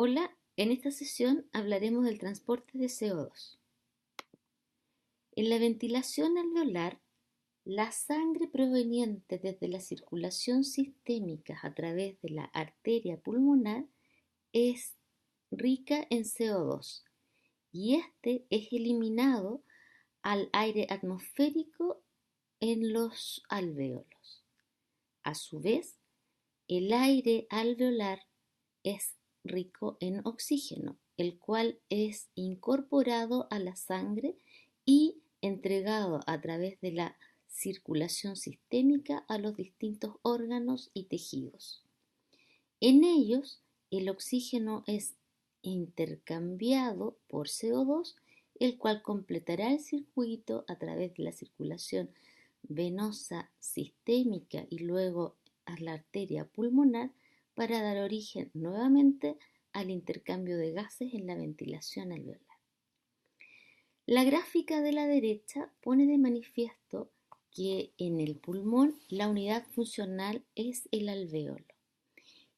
Hola, en esta sesión hablaremos del transporte de CO2. En la ventilación alveolar, la sangre proveniente desde la circulación sistémica a través de la arteria pulmonar es rica en CO2 y este es eliminado al aire atmosférico en los alvéolos. A su vez, el aire alveolar es rico en oxígeno, el cual es incorporado a la sangre y entregado a través de la circulación sistémica a los distintos órganos y tejidos. En ellos, el oxígeno es intercambiado por CO2, el cual completará el circuito a través de la circulación venosa sistémica y luego a la arteria pulmonar para dar origen nuevamente al intercambio de gases en la ventilación alveolar. La gráfica de la derecha pone de manifiesto que en el pulmón la unidad funcional es el alvéolo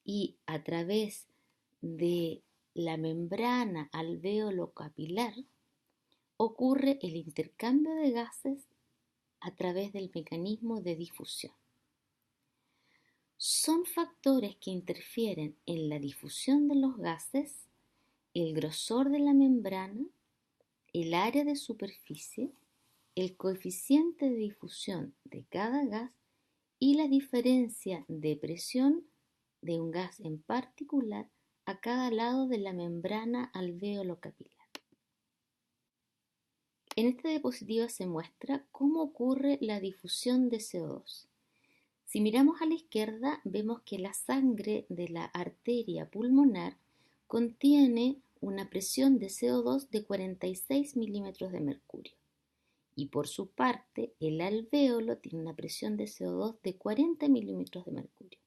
y a través de la membrana alveolo-capilar ocurre el intercambio de gases a través del mecanismo de difusión. Son factores que interfieren en la difusión de los gases, el grosor de la membrana, el área de superficie, el coeficiente de difusión de cada gas y la diferencia de presión de un gas en particular a cada lado de la membrana alveolo-capilar. En esta diapositiva se muestra cómo ocurre la difusión de CO2. Si miramos a la izquierda, vemos que la sangre de la arteria pulmonar contiene una presión de CO2 de 46 milímetros de mercurio. Y por su parte, el alvéolo tiene una presión de CO2 de 40 milímetros de mercurio.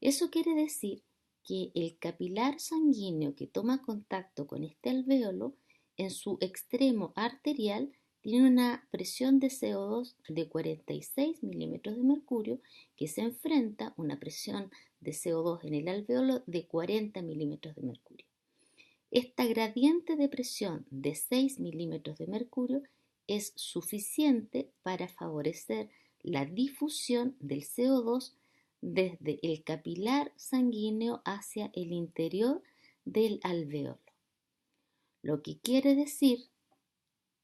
Eso quiere decir que el capilar sanguíneo que toma contacto con este alvéolo, en su extremo arterial, tiene una presión de CO2 de 46 milímetros de mercurio que se enfrenta a una presión de CO2 en el alvéolo de 40 milímetros de mercurio. Esta gradiente de presión de 6 milímetros de mercurio es suficiente para favorecer la difusión del CO2 desde el capilar sanguíneo hacia el interior del alvéolo, lo que quiere decir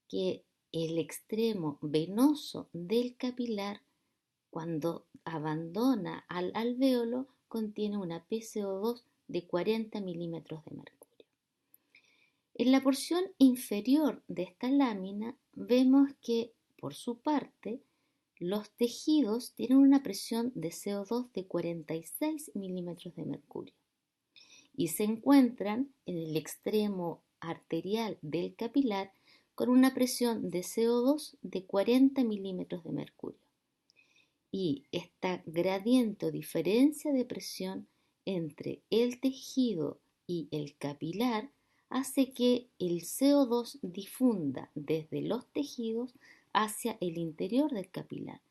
que el extremo venoso del capilar, cuando abandona al alvéolo, contiene una PCO2 de 40 milímetros de mercurio. En la porción inferior de esta lámina vemos que, por su parte, los tejidos tienen una presión de CO2 de 46 milímetros de mercurio y se encuentran en el extremo arterial del capilar con una presión de CO2 de 40 milímetros de mercurio. Y esta gradiente o diferencia de presión entre el tejido y el capilar hace que el CO2 difunda desde los tejidos hacia el interior del capilar,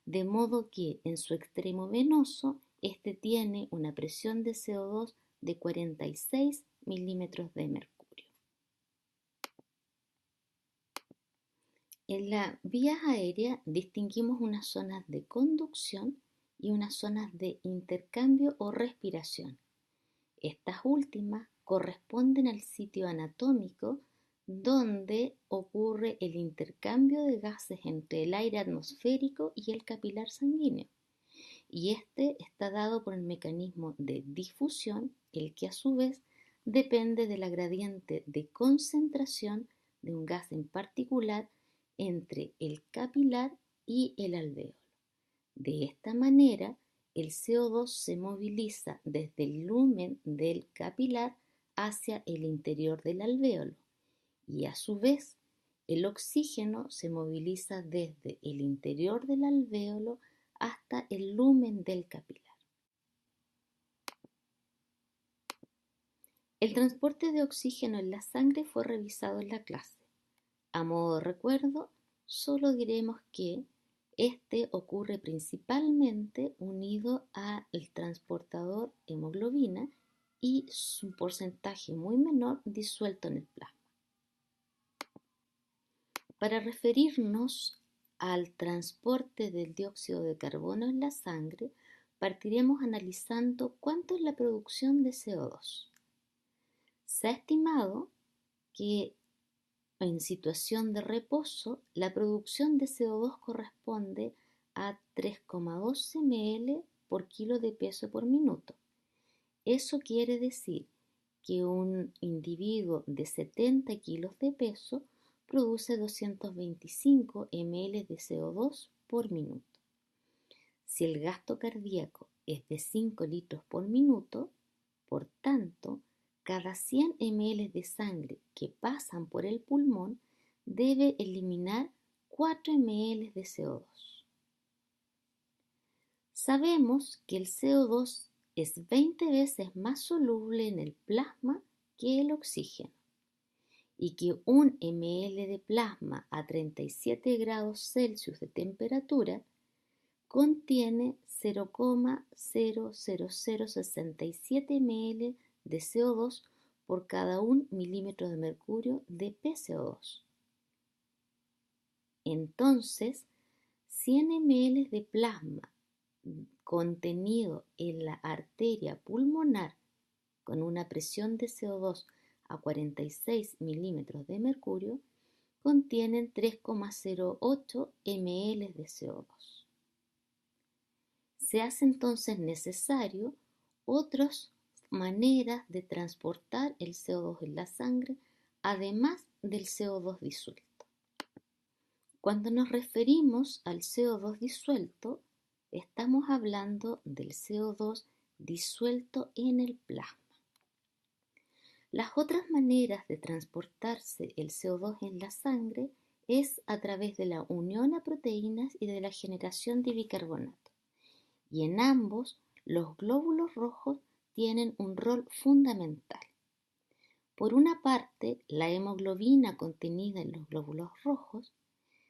de modo que en su extremo venoso este tiene una presión de CO2 de 46 milímetros de mercurio. En las vías aéreas distinguimos unas zonas de conducción y unas zonas de intercambio o respiración. Estas últimas corresponden al sitio anatómico donde ocurre el intercambio de gases entre el aire atmosférico y el capilar sanguíneo. Y este está dado por el mecanismo de difusión, el que a su vez depende de la gradiente de concentración de un gas en particular entre el capilar y el alvéolo. De esta manera, el CO2 se moviliza desde el lumen del capilar hacia el interior del alvéolo y a su vez el oxígeno se moviliza desde el interior del alvéolo hasta el lumen del capilar. El transporte de oxígeno en la sangre fue revisado en la clase. A modo de recuerdo, solo diremos que este ocurre principalmente unido al transportador hemoglobina y un porcentaje muy menor disuelto en el plasma. Para referirnos al transporte del dióxido de carbono en la sangre, partiremos analizando cuánto es la producción de CO2. Se ha estimado que en situación de reposo, la producción de CO2 corresponde a 3,2 ml por kilo de peso por minuto. Eso quiere decir que un individuo de 70 kilos de peso produce 225 ml de CO2 por minuto. Si el gasto cardíaco es de 5 litros por minuto, por tanto, cada 100 ml de sangre que pasan por el pulmón debe eliminar 4 ml de CO2. Sabemos que el CO2 es 20 veces más soluble en el plasma que el oxígeno y que 1 ml de plasma a 37 grados Celsius de temperatura contiene 0,00067 ml de CO2 por cada 1 milímetro de mercurio de PCO2. Entonces, 100 ml de plasma contenido en la arteria pulmonar con una presión de CO2 a 46 milímetros de mercurio contienen 3,08 ml de CO2. Se hace entonces necesario otras maneras de transportar el CO2 en la sangre, además del CO2 disuelto. Cuando nos referimos al CO2 disuelto, estamos hablando del CO2 disuelto en el plasma. Las otras maneras de transportarse el CO2 en la sangre es a través de la unión a proteínas y de la generación de bicarbonato. Y en ambos, los glóbulos rojos tienen un rol fundamental. Por una parte, la hemoglobina contenida en los glóbulos rojos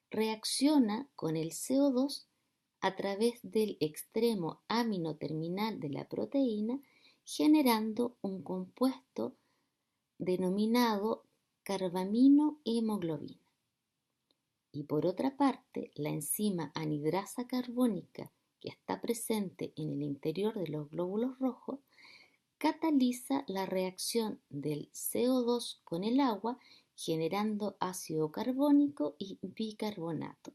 reacciona con el CO2 a través del extremo amino terminal de la proteína, generando un compuesto denominado carbaminohemoglobina. Y por otra parte, la enzima anhidrasa carbónica que está presente en el interior de los glóbulos rojos cataliza la reacción del CO2 con el agua, generando ácido carbónico y bicarbonato.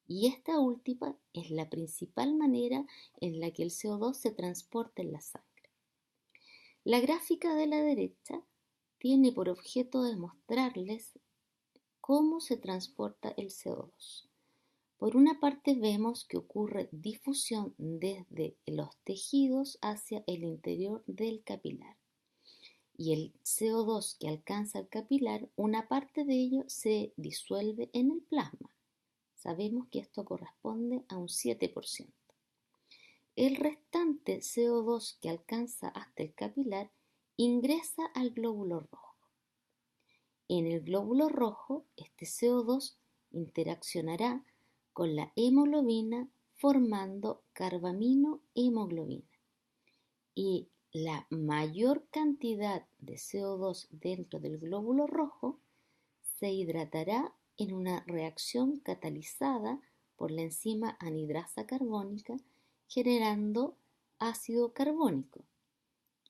Y esta última es la principal manera en la que el CO2 se transporta en la sangre. La gráfica de la derecha tiene por objeto demostrarles cómo se transporta el CO2. Por una parte vemos que ocurre difusión desde los tejidos hacia el interior del capilar. Y el CO2 que alcanza el capilar, una parte de ello se disuelve en el plasma. Sabemos que esto corresponde a un 7%. El restante CO2 que alcanza hasta el capilar ingresa al glóbulo rojo. En el glóbulo rojo, este CO2 interaccionará con la hemoglobina formando carbaminohemoglobina. Y la mayor cantidad de CO2 dentro del glóbulo rojo se hidratará en una reacción catalizada por la enzima anhidrasa carbónica, generando ácido carbónico.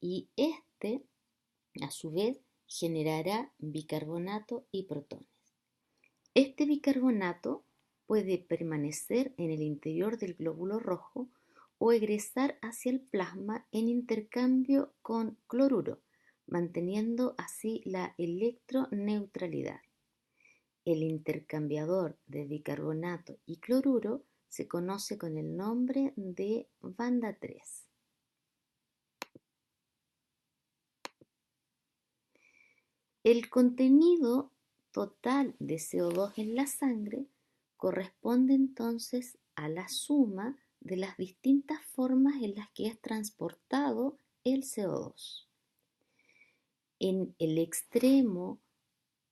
Y este, a su vez, generará bicarbonato y protones. Este bicarbonato puede permanecer en el interior del glóbulo rojo o egresar hacia el plasma en intercambio con cloruro, manteniendo así la electroneutralidad. El intercambiador de bicarbonato y cloruro se conoce con el nombre de banda 3. El contenido total de CO2 en la sangre corresponde entonces a la suma de las distintas formas en las que es transportado el CO2. En el extremo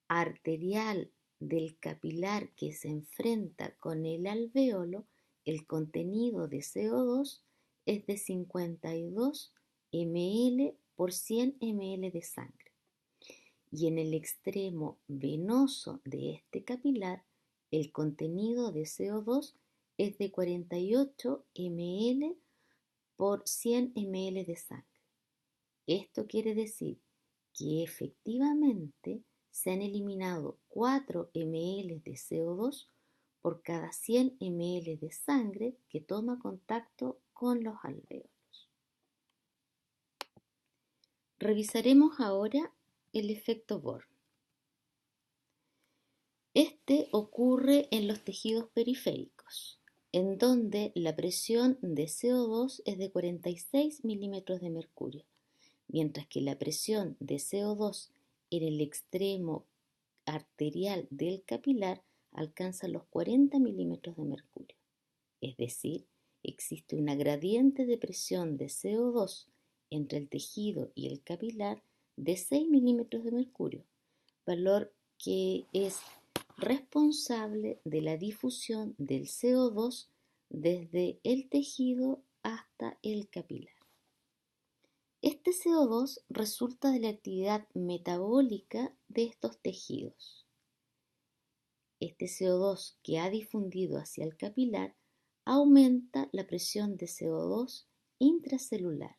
arterial del capilar que se enfrenta con el alvéolo, el contenido de CO2 es de 52 ml por 100 ml de sangre. Y en el extremo venoso de este capilar, el contenido de CO2 es de 48 ml por 100 ml de sangre. Esto quiere decir que efectivamente se han eliminado 4 ml de CO2 por cada 100 ml de sangre que toma contacto con los alvéolos. Revisaremos ahora el efecto Bohr. Este ocurre en los tejidos periféricos, en donde la presión de CO2 es de 46 milímetros de mercurio, mientras que la presión de CO2 en el extremo arterial del capilar alcanza los 40 milímetros de mercurio. Es decir, existe una gradiente de presión de CO2 entre el tejido y el capilar de 6 milímetros de mercurio, valor que es responsable de la difusión del CO2 desde el tejido hasta el capilar. Este CO2 resulta de la actividad metabólica de estos tejidos. Este CO2 que ha difundido hacia el capilar aumenta la presión de CO2 intracelular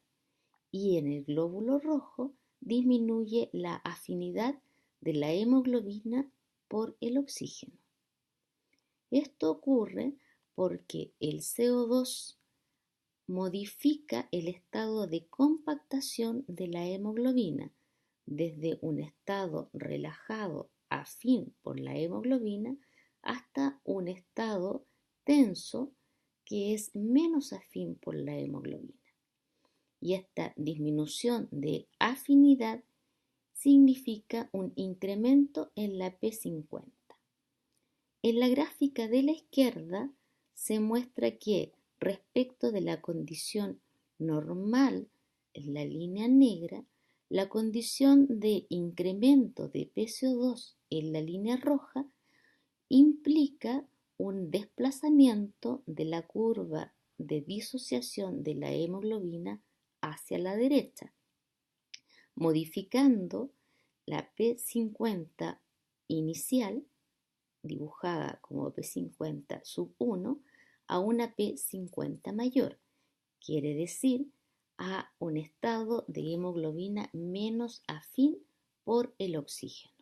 y en el glóbulo rojo disminuye la afinidad de la hemoglobina por el oxígeno. Esto ocurre porque el CO2 modifica el estado de compactación de la hemoglobina desde un estado relajado afín por la hemoglobina hasta un estado tenso que es menos afín por la hemoglobina. Y esta disminución de afinidad significa un incremento en la P50. En la gráfica de la izquierda se muestra que respecto de la condición normal, en la línea negra, la condición de incremento de PCO2 en la línea roja implica un desplazamiento de la curva de disociación de la hemoglobina hacia la derecha, modificando la P50 inicial, dibujada como P50 sub 1, a una P50 mayor, quiere decir a un estado de hemoglobina menos afín por el oxígeno.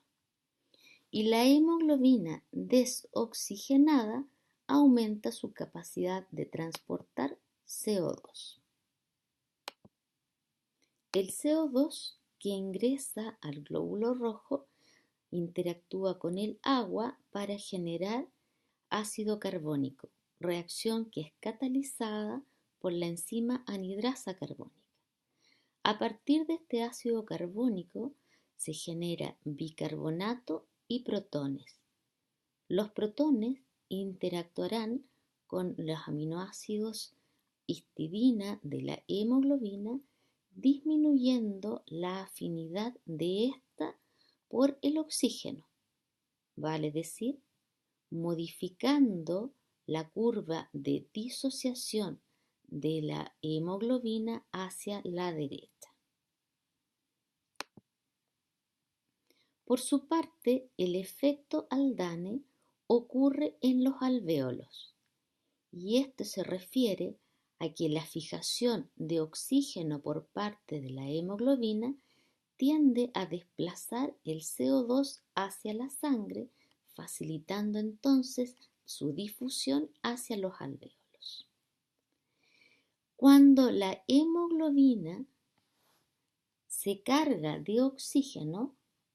Y la hemoglobina desoxigenada aumenta su capacidad de transportar CO2. El CO2 que ingresa al glóbulo rojo interactúa con el agua para generar ácido carbónico, reacción que es catalizada por la enzima anidrasa carbónica. A partir de este ácido carbónico se genera bicarbonato y protones. Los protones interactuarán con los aminoácidos histidina de la hemoglobina, disminuyendo la afinidad de esta por el oxígeno, vale decir, modificando la curva de disociación de la hemoglobina hacia la derecha. Por su parte, el efecto Haldane ocurre en los alvéolos, y esto se refiere a que la fijación de oxígeno por parte de la hemoglobina tiende a desplazar el CO2 hacia la sangre, facilitando entonces su difusión hacia los alvéolos. Cuando la hemoglobina se carga de oxígeno,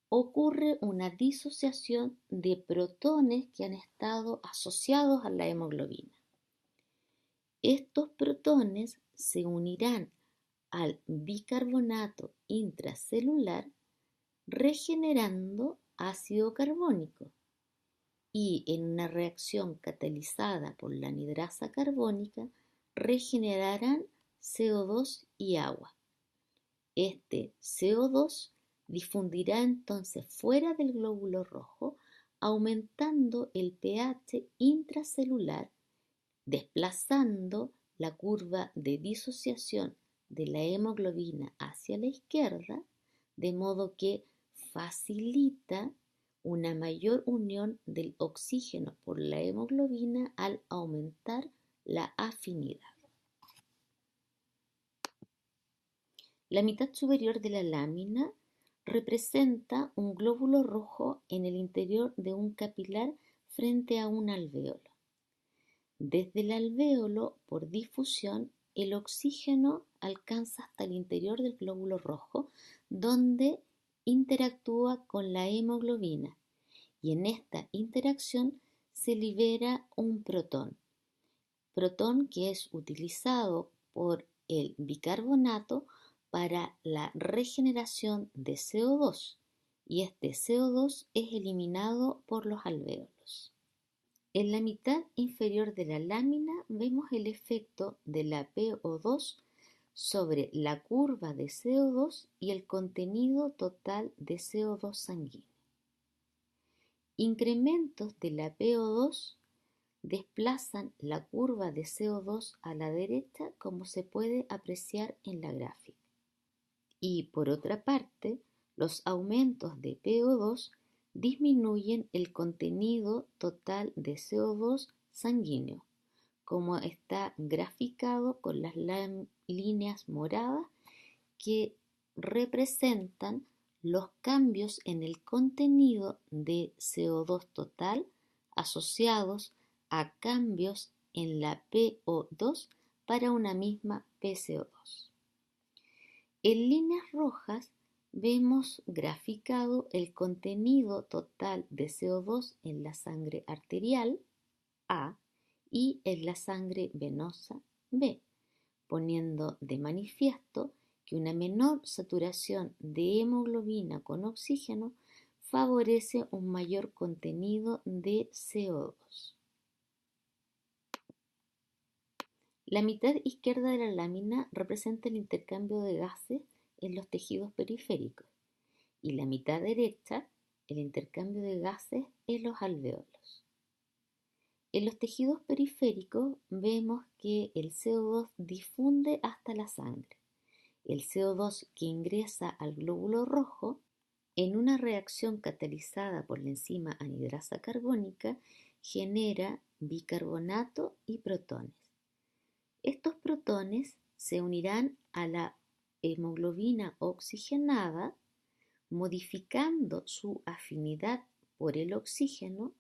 ocurre una disociación de protones que han estado asociados a la hemoglobina. Estos protones se unirán al bicarbonato intracelular regenerando ácido carbónico y en una reacción catalizada por la anidrasa carbónica regenerarán CO2 y agua. Este CO2 difundirá entonces fuera del glóbulo rojo, aumentando el pH intracelular, desplazando la curva de disociación de la hemoglobina hacia la izquierda, de modo que facilita una mayor unión del oxígeno por la hemoglobina al aumentar la afinidad. La mitad superior de la lámina representa un glóbulo rojo en el interior de un capilar frente a un alvéolo. Desde el alvéolo, por difusión, el oxígeno alcanza hasta el interior del glóbulo rojo, donde interactúa con la hemoglobina, y en esta interacción se libera un protón que es utilizado por el bicarbonato para la regeneración de CO2, y este CO2 es eliminado por los alvéolos. En la mitad inferior de la lámina vemos el efecto de la PO2 sobre la curva de CO2 y el contenido total de CO2 sanguíneo. Incrementos de la PO2 desplazan la curva de CO2 a la derecha, como se puede apreciar en la gráfica. Y por otra parte, los aumentos de PO2 disminuyen el contenido total de CO2 sanguíneo, como está graficado con las líneas moradas que representan los cambios en el contenido de CO2 total asociados a cambios en la PO2 para una misma PCO2. En líneas rojas vemos graficado el contenido total de CO2 en la sangre arterial A y en la sangre venosa B, poniendo de manifiesto que una menor saturación de hemoglobina con oxígeno favorece un mayor contenido de CO2. La mitad izquierda de la lámina representa el intercambio de gases en los tejidos periféricos y la mitad derecha el intercambio de gases en los alvéolos. En los tejidos periféricos vemos que el CO2 difunde hasta la sangre. El CO2 que ingresa al glóbulo rojo en una reacción catalizada por la enzima anhidrasa carbónica genera bicarbonato y protones. Estos protones se unirán a la hemoglobina oxigenada, modificando su afinidad por el oxígeno,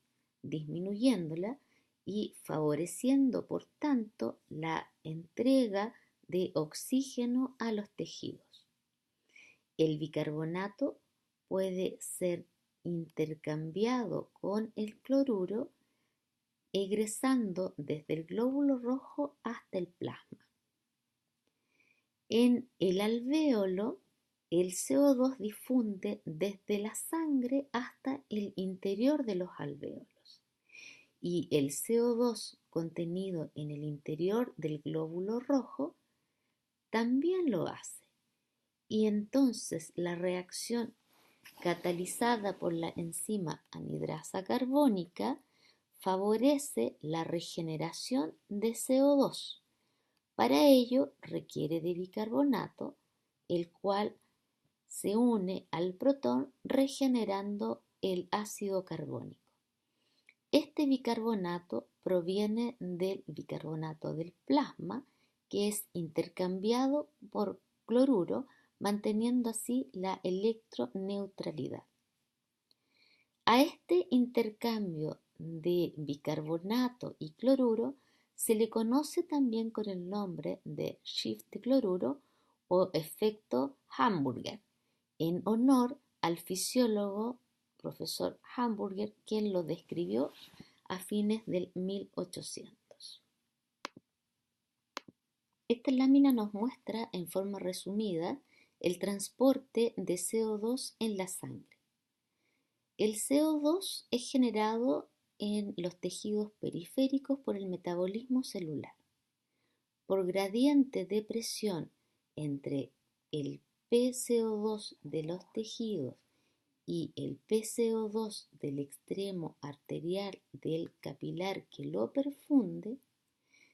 disminuyéndola y favoreciendo, por tanto, la entrega de oxígeno a los tejidos. El bicarbonato puede ser intercambiado con el cloruro, egresando desde el glóbulo rojo hasta el plasma. En el alvéolo, el CO2 difunde desde la sangre hasta el interior de los alvéolos, y el CO2 contenido en el interior del glóbulo rojo también lo hace. Y entonces la reacción catalizada por la enzima anhidrasa carbónica favorece la regeneración de CO2. Para ello requiere de bicarbonato, el cual se une al protón regenerando el ácido carbónico. Este bicarbonato proviene del bicarbonato del plasma, que es intercambiado por cloruro, manteniendo así la electroneutralidad. A este intercambio de bicarbonato y cloruro se le conoce también con el nombre de shift de cloruro o efecto Hamburger, en honor al fisiólogo profesor Hamburger, quien lo describió a fines del 1800. Esta lámina nos muestra en forma resumida el transporte de CO2 en la sangre. El CO2 es generado en los tejidos periféricos por el metabolismo celular. Por gradiente de presión entre el PCO2 de los tejidos y el PCO2 del extremo arterial del capilar que lo perfunde,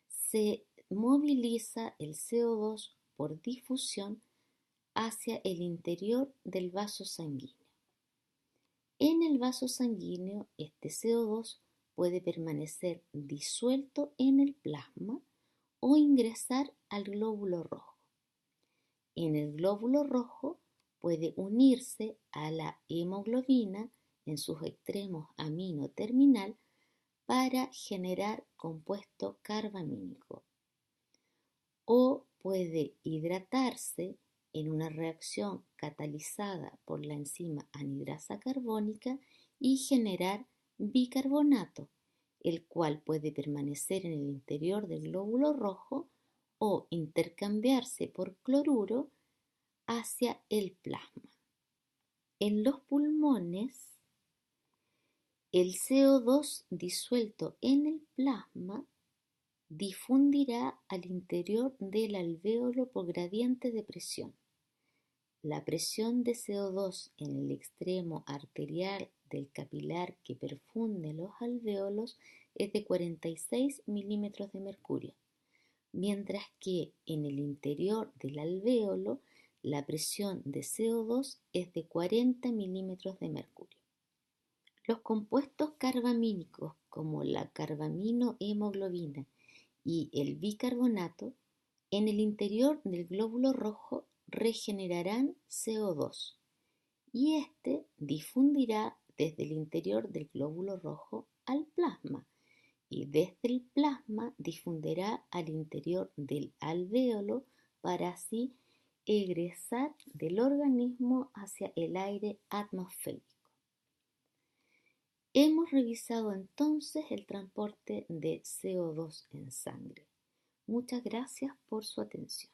se moviliza el CO2 por difusión hacia el interior del vaso sanguíneo. En el vaso sanguíneo, este CO2 puede permanecer disuelto en el plasma o ingresar al glóbulo rojo. En el glóbulo rojo puede unirse a la hemoglobina en sus extremos amino terminal para generar compuesto carbamínico, o puede hidratarse en una reacción catalizada por la enzima anhidrasa carbónica y generar bicarbonato, el cual puede permanecer en el interior del glóbulo rojo o intercambiarse por cloruro hacia el plasma. En los pulmones, el CO2 disuelto en el plasma difundirá al interior del alvéolo por gradiente de presión. La presión de CO2 en el extremo arterial del capilar que perfunde los alvéolos es de 46 milímetros de mercurio, mientras que en el interior del alvéolo la presión de CO2 es de 40 milímetros de mercurio. Los compuestos carbamínicos como la carbaminohemoglobina y el bicarbonato en el interior del glóbulo rojo regenerarán CO2 y éste difundirá desde el interior del glóbulo rojo al plasma y desde el plasma difundirá al interior del alvéolo para así egresar del organismo hacia el aire atmosférico. Hemos revisado entonces el transporte de CO2 en sangre. Muchas gracias por su atención.